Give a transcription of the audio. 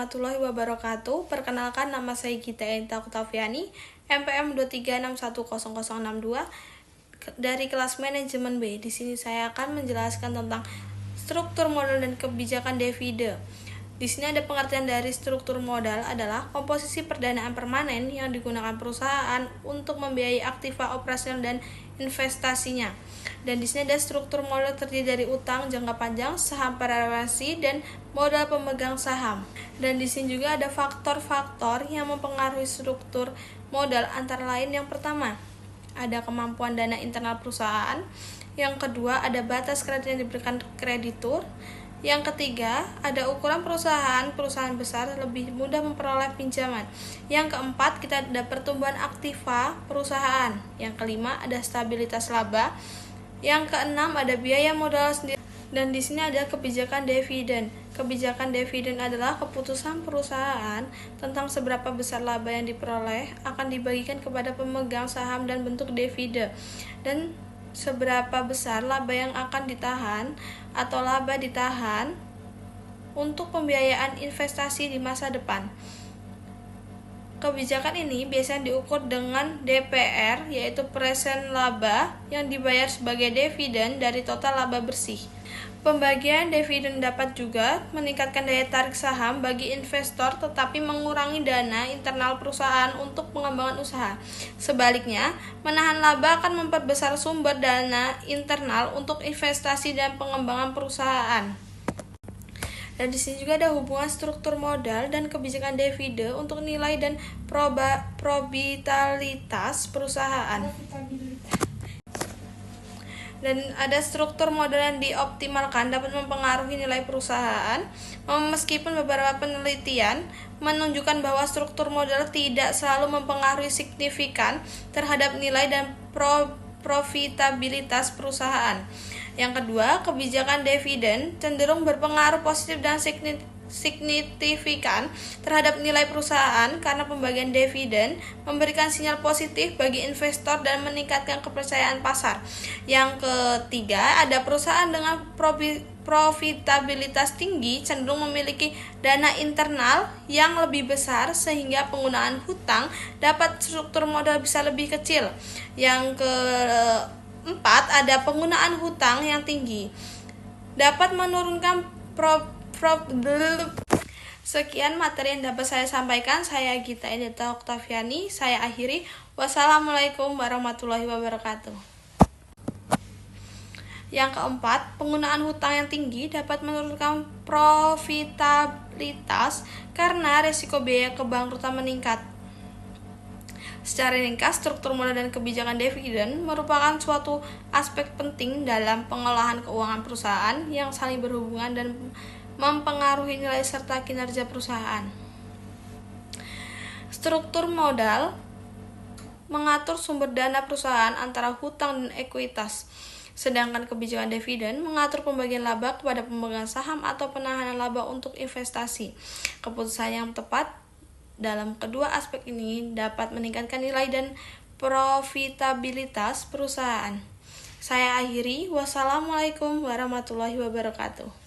warahmatullahi wabarakatuh. Perkenalkan, nama saya Gita Enta Oktaviani, MPM 236100062 dari kelas manajemen B. Di sini saya akan menjelaskan tentang struktur modal dan kebijakan dividen. Di sini ada pengertian dari struktur modal adalah komposisi perdanaan permanen yang digunakan perusahaan untuk membiayai aktiva operasional dan investasinya. Dan di sini ada struktur modal terdiri dari utang jangka panjang, saham preferensi, dan modal pemegang saham. Dan di sini juga ada faktor-faktor yang mempengaruhi struktur modal, antara lain yang pertama, ada kemampuan dana internal perusahaan. Yang kedua, ada batas kredit yang diberikan kreditur. Yang ketiga, ada ukuran perusahaan besar lebih mudah memperoleh pinjaman. Yang keempat, kita ada pertumbuhan aktiva perusahaan. Yang kelima, ada stabilitas laba. Yang keenam, ada biaya modal sendiri. Dan di sini ada kebijakan dividen. Kebijakan dividen adalah keputusan perusahaan tentang seberapa besar laba yang diperoleh akan dibagikan kepada pemegang saham dan bentuk dividen. Dan seberapa besar laba yang akan ditahan atau laba ditahan untuk pembiayaan investasi di masa depan. Kebijakan ini biasanya diukur dengan DPR, yaitu present laba yang dibayar sebagai dividen dari total laba bersih. Pembagian dividen dapat juga meningkatkan daya tarik saham bagi investor, tetapi mengurangi dana internal perusahaan untuk pengembangan usaha. Sebaliknya, menahan laba akan memperbesar sumber dana internal untuk investasi dan pengembangan perusahaan. Dan di sini juga ada hubungan struktur modal dan kebijakan dividen untuk nilai dan probabilitas perusahaan. Dan ada struktur modal yang dioptimalkan dapat mempengaruhi nilai perusahaan, meskipun beberapa penelitian menunjukkan bahwa struktur modal tidak selalu mempengaruhi signifikan terhadap nilai dan profitabilitas perusahaan. Yang kedua, kebijakan dividen cenderung berpengaruh positif dan signifikan terhadap nilai perusahaan karena pembagian dividen memberikan sinyal positif bagi investor dan meningkatkan kepercayaan pasar. Yang ketiga, ada perusahaan dengan profitabilitas tinggi cenderung memiliki dana internal yang lebih besar sehingga penggunaan hutang dapat struktur modal bisa lebih kecil. Yang keempat, ada penggunaan hutang yang tinggi dapat menurunkan Sekian materi yang dapat saya sampaikan. Saya Gita Enta Oktaviani. Saya akhiri. Wassalamualaikum warahmatullahi wabarakatuh. Yang keempat, penggunaan hutang yang tinggi dapat menurunkan profitabilitas karena risiko biaya kebangkrutan meningkat. Secara ringkas, struktur modal dan kebijakan dividen merupakan suatu aspek penting dalam pengolahan keuangan perusahaan yang saling berhubungan dan mempengaruhi nilai serta kinerja perusahaan. Struktur modal mengatur sumber dana perusahaan antara hutang dan ekuitas, sedangkan kebijakan dividen mengatur pembagian laba kepada pemegang saham atau penahanan laba untuk investasi. Keputusan yang tepat dalam kedua aspek ini dapat meningkatkan nilai dan profitabilitas perusahaan. Saya akhiri. Wassalamualaikum warahmatullahi wabarakatuh.